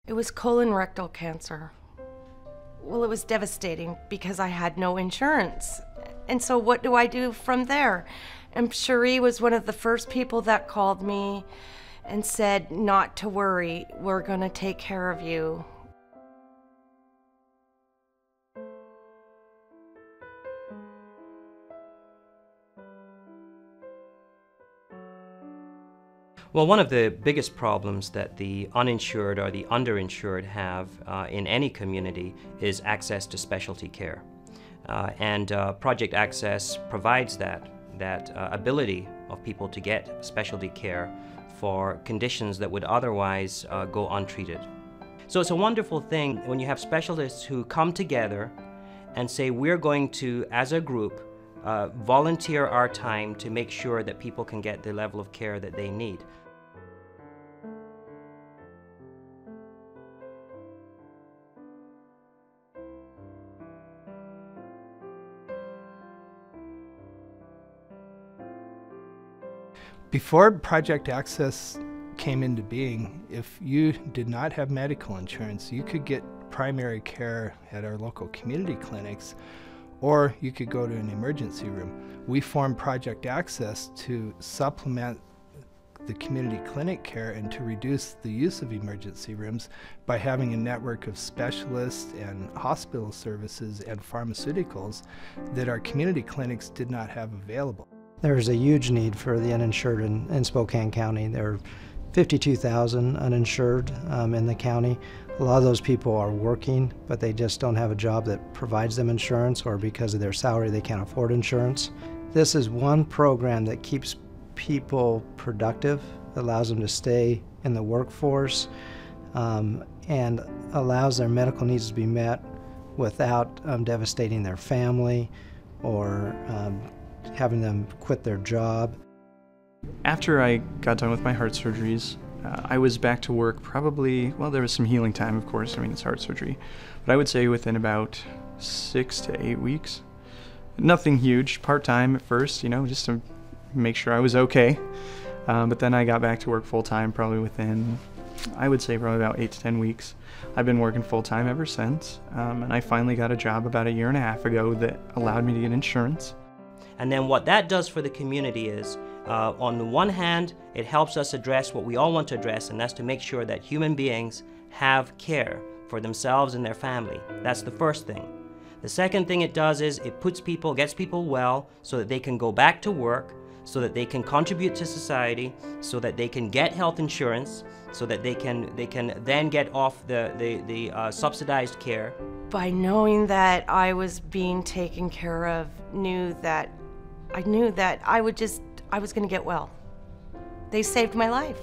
It was colon rectal cancer. Well, it was devastating because I had no insurance. And so what do I do from there? And Cherie was one of the first people that called me and said, not to worry, we're gonna take care of you. Well, one of the biggest problems that the uninsured or the underinsured have in any community is access to specialty care. Project Access provides that ability of people to get specialty care for conditions that would otherwise go untreated. So it's a wonderful thing when you have specialists who come together and say, we're going to, as a group, volunteer our time to make sure that people can get the level of care that they need. Before Project Access came into being, if you did not have medical insurance, you could get primary care at our local community clinics, or you could go to an emergency room. We formed Project Access to supplement the community clinic care and to reduce the use of emergency rooms by having a network of specialists and hospital services and pharmaceuticals that our community clinics did not have available. There's a huge need for the uninsured in Spokane County. There are 52,000 uninsured in the county. A lot of those people are working, but they just don't have a job that provides them insurance, or because of their salary they can't afford insurance. This is one program that keeps people productive, allows them to stay in the workforce, and allows their medical needs to be met without devastating their family or having them quit their job. After I got done with my heart surgeries, I was back to work probably, well, there was some healing time, of course, I mean, it's heart surgery, but I would say within about 6 to 8 weeks. Nothing huge, part-time at first, you know, just to make sure I was okay. But then I got back to work full-time probably within, I would say probably about 8 to 10 weeks. I've been working full-time ever since, and I finally got a job about 1.5 years ago that allowed me to get insurance. And then what that does for the community is, on the one hand, it helps us address what we all want to address, and that's to make sure that human beings have care for themselves and their family. That's the first thing. The second thing it does is it gets people well so that they can go back to work, so that they can contribute to society, so that they can get health insurance, so that they can then get off the subsidized care. By knowing that I was being taken care of, I knew that I was gonna get well. They saved my life.